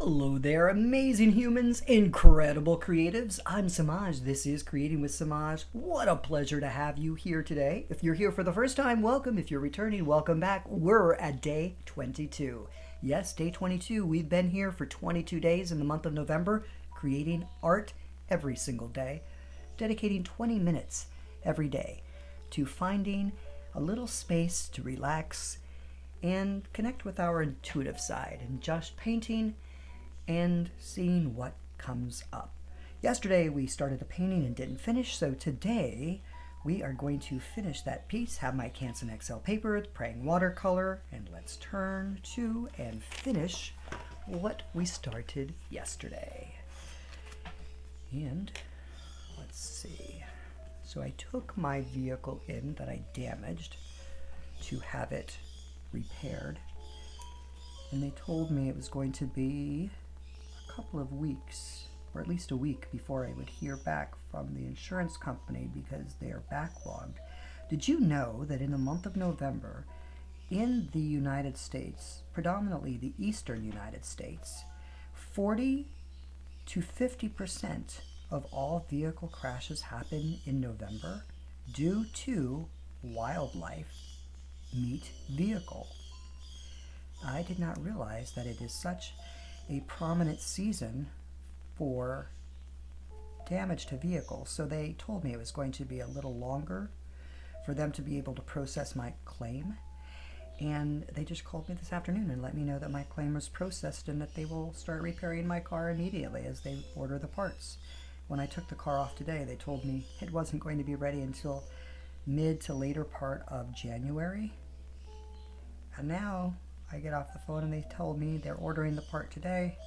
Hello there, amazing humans, incredible creatives. I'm Semaj. This is Creating with Semaj. What a pleasure to have you here today. If you're here for the first time, welcome. If you're returning, welcome back. We're at day 22. Yes, day 22. We've been here for 22 days in the month of November, creating art every single day, dedicating 20 minutes every day to finding a little space to relax and connect with our intuitive side and just painting and seeing what comes up. Yesterday we started a painting and didn't finish, so today we are going to finish that piece, have my Canson XL paper, praying watercolor, and let's turn to and finish what we started yesterday. And let's see. So I took my vehicle in that I damaged to have it repaired, and they told me it was going to be couple of weeks, or at least a week, before I would hear back from the insurance company because they are backlogged. Did you know that in the month of November, in the United States, predominantly the eastern United States, 40 to 50% of all vehicle crashes happen in November due to wildlife meet vehicle? I did not realize that it is such a prominent season for damage to vehicles. So they told me it was going to be a little longer for them to be able to process my claim. And they just called me this afternoon and let me know that my claim was processed and that they will start repairing my car immediately as they order the parts. When I took the car off today, they told me it wasn't going to be ready until mid to later part of January. And now I get off the phone and they told me they're ordering the part today.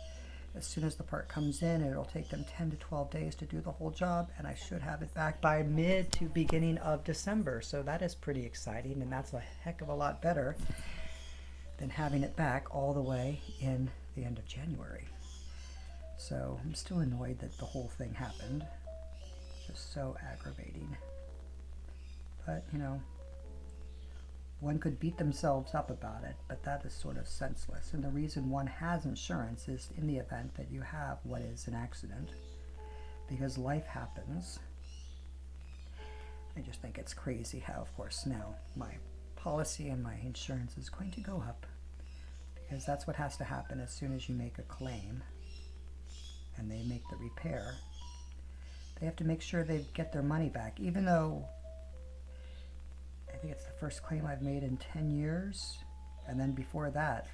As soon as the part comes in, it'll take them 10 to 12 days to do the whole job, and I should have it back by mid to beginning of December. So that is pretty exciting, and that's a heck of a lot better than having it back all the way in the end of January. So I'm still annoyed that the whole thing happened. Just so aggravating. But, you know, one could beat themselves up about it, but that is sort of senseless. And the reason one has insurance is in the event that you have what is an accident, because life happens. I just think it's crazy how, of course, now my policy and my insurance is going to go up, because that's what has to happen as soon as you make a claim and they make the repair. They have to make sure they get their money back, even though I think it's the first claim I've made in 10 years, and then before that,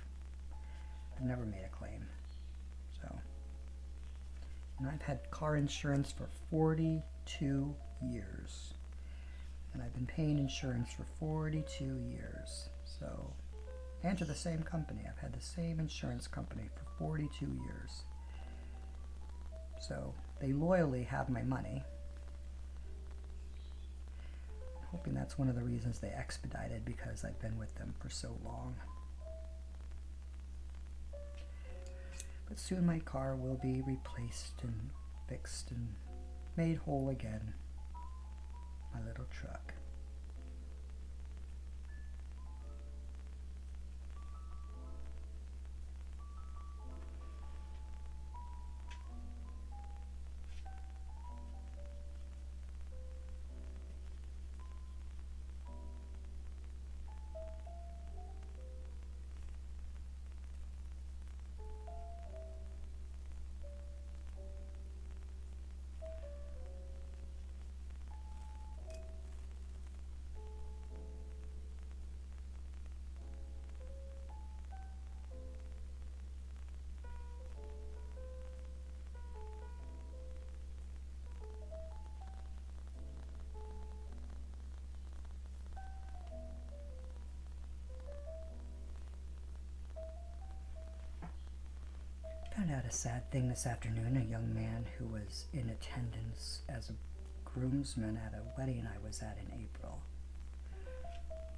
I've never made a claim. So, and I've had car insurance for 42 years, and I've been paying insurance for 42 years. So, and to the same company. I've had the same insurance company for 42 years. So, they loyally have my money. Hoping that's one of the reasons they expedited, because I've been with them for so long. But soon my car will be replaced and fixed and made whole again. My little truck. Found out a sad thing this afternoon. A young man who was in attendance as a groomsman at a wedding I was at in April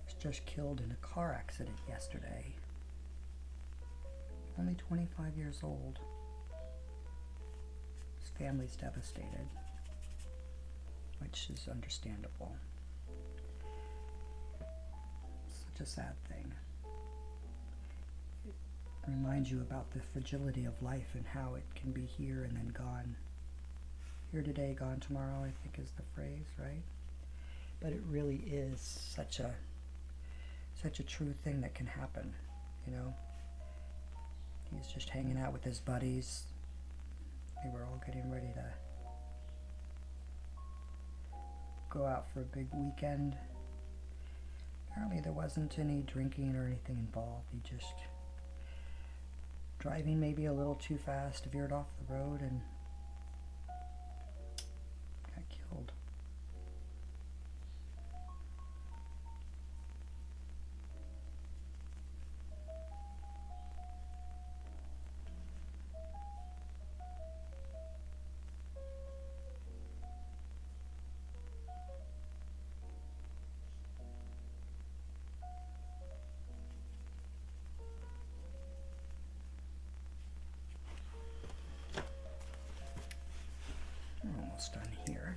was just killed in a car accident yesterday. Only 25 years old. His family's devastated, which is understandable. Such a sad thing. remind you about the fragility of life and how it can be here and then gone. Here today, gone tomorrow, I think is the phrase, right? But it really is such a true thing that can happen, you know? He's just hanging out with his buddies. They were all getting ready to go out for a big weekend. Apparently there wasn't any drinking or anything involved. He just, driving maybe a little too fast, veered off the road and got killed. We're almost done here.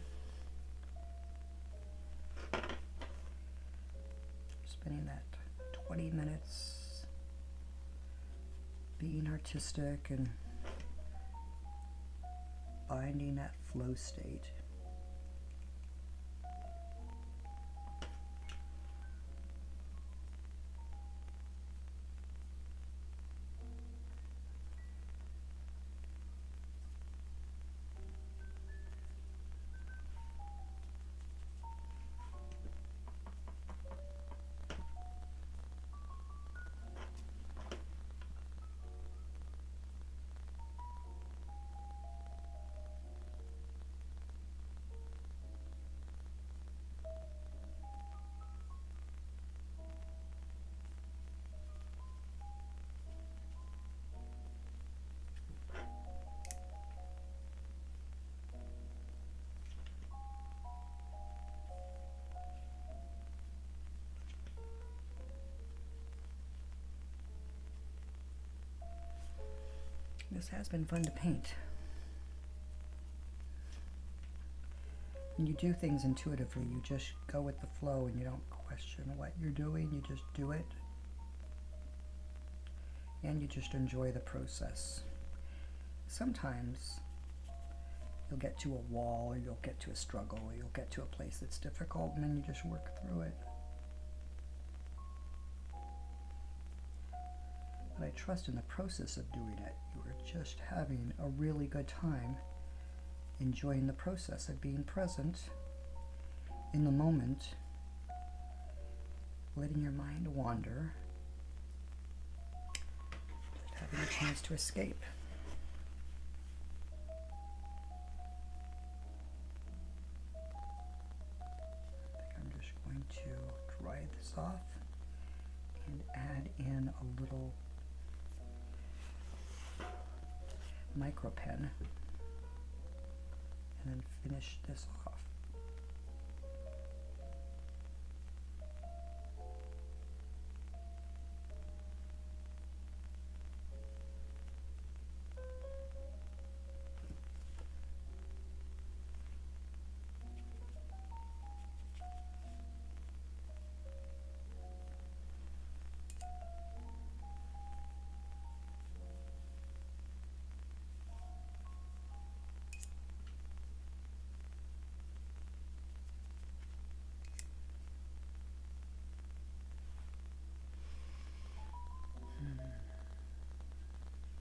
Spending that 20 minutes being artistic and finding that flow state. This has been fun to paint. When you do things intuitively, you just go with the flow and you don't question what you're doing, you just do it. And you just enjoy the process. Sometimes you'll get to a wall, or you'll get to a struggle, or you'll get to a place that's difficult, and then you just work through it. But I trust in the process of doing it, you are just having a really good time, enjoying the process of being present in the moment, letting your mind wander, having a chance to escape. I think I'm just going to dry this off and add in a little micro pen and then finish this off.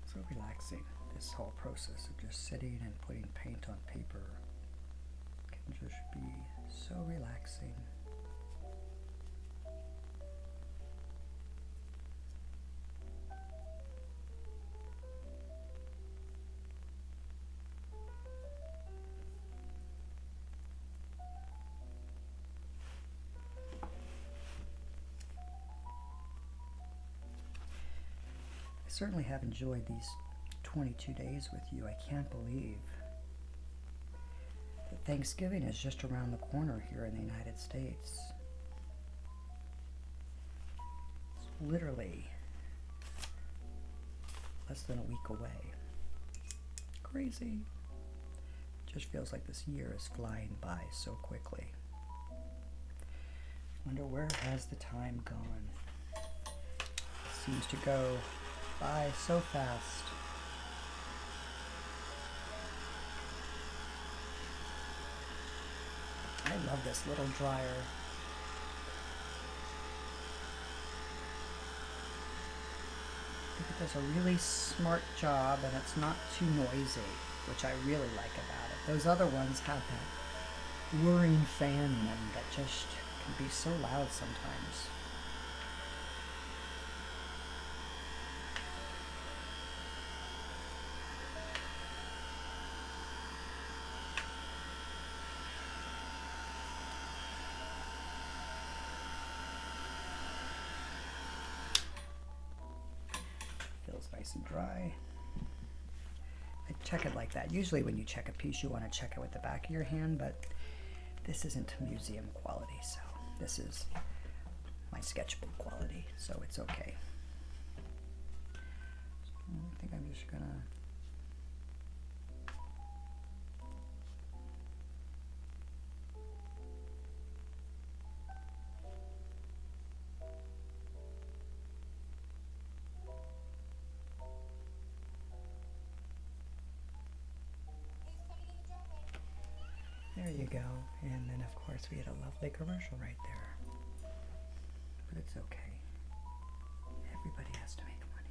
So relaxing, this whole process of just sitting and putting paint on paper can just be so relaxing. I certainly have enjoyed these 22 days with you. I can't believe that Thanksgiving is just around the corner here in the United States. It's literally less than a week away. Crazy. It just feels like this year is flying by so quickly. Wonder where has the time gone? It seems to go by so fast. I love this little dryer. I think it does a really smart job and it's not too noisy, which I really like about it. Those other ones have that whirring fan in them that just can be so loud sometimes. Feels nice and dry. I check it like that. Usually when you check a piece, you want to check it with the back of your hand, but this isn't museum quality, so this is my sketchbook quality, so it's okay. I think I'm just gonna there you go. And then of course we had a lovely commercial right there. But it's okay. Everybody has to make money.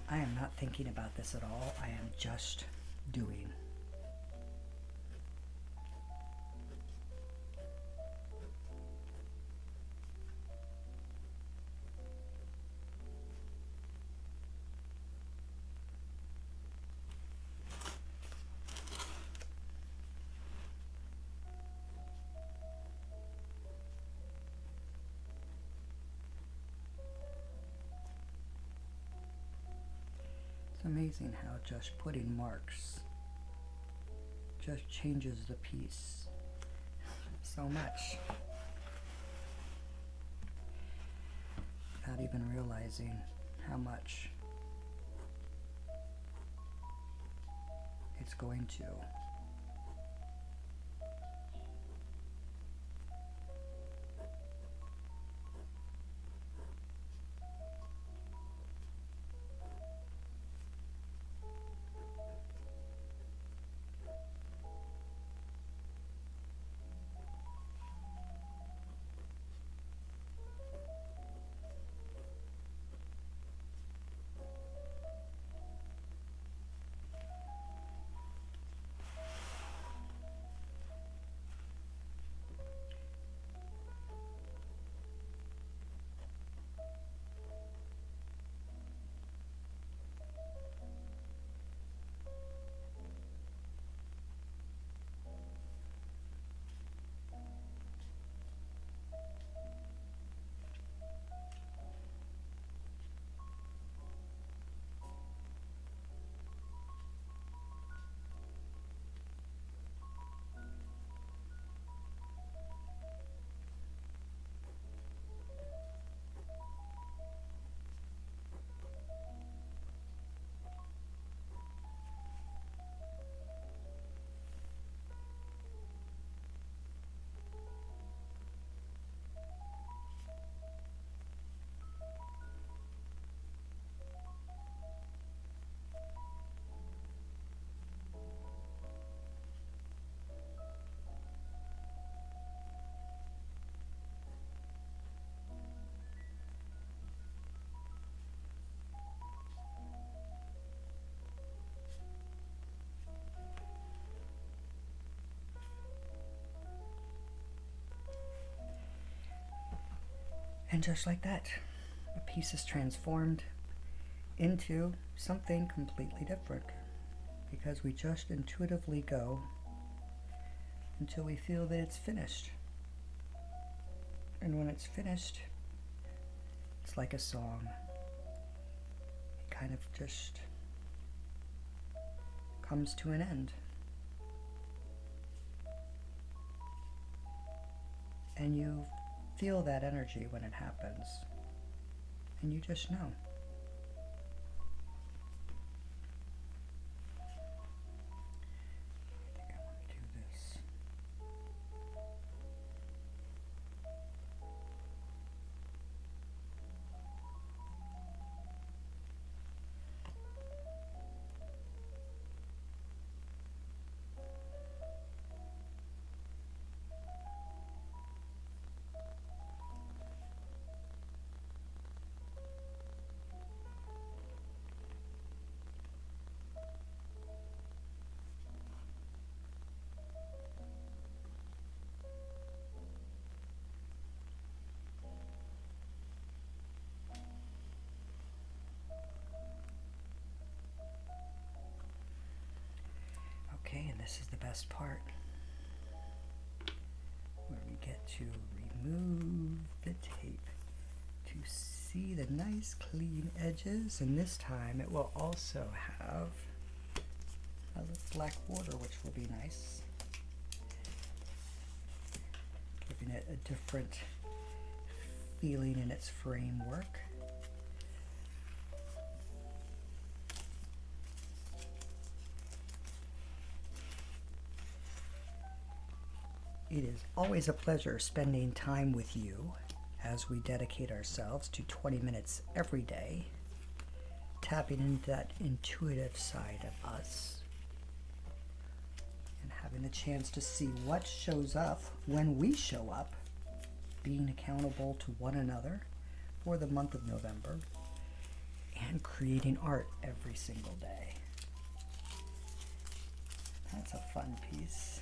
I am not thinking about this at all. I am just doing. It's amazing how just putting marks just changes the piece so much without even realizing how much it's going to. And just like that, a piece is transformed into something completely different because we just intuitively go until we feel that it's finished. And when it's finished, it's like a song. It kind of just comes to an end. And you feel that energy when it happens. And you just know. I think I want to do this. Okay, and this is the best part, where we get to remove the tape to see the nice clean edges, and this time it will also have a little black border, which will be nice, giving it a different feeling in its framework. It is always a pleasure spending time with you as we dedicate ourselves to 20 minutes every day, tapping into that intuitive side of us and having the chance to see what shows up when we show up, being accountable to one another for the month of November, and creating art every single day. That's a fun piece.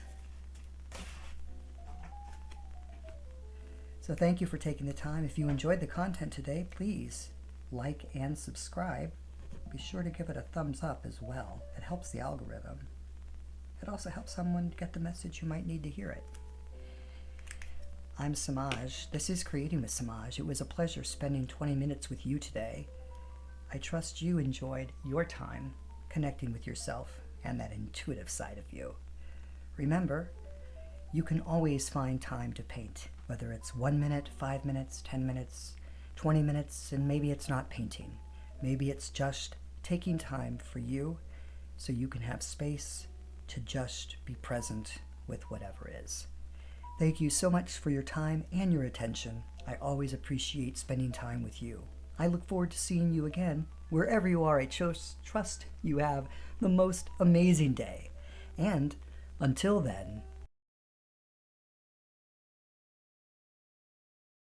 So thank you for taking the time. If you enjoyed the content today, please like and subscribe. Be sure to give it a thumbs up as well. It helps the algorithm. It also helps someone get the message who might need to hear it. I'm Semaj. This is Creating with Semaj. It was a pleasure spending 20 minutes with you today. I trust you enjoyed your time connecting with yourself and that intuitive side of you. Remember, you can always find time to paint. Whether it's 1 minute, 5 minutes, 10 minutes, 20 minutes, and maybe it's not painting. Maybe it's just taking time for you so you can have space to just be present with whatever is. Thank you so much for your time and your attention. I always appreciate spending time with you. I look forward to seeing you again. Wherever you are, I trust you have the most amazing day. And until then,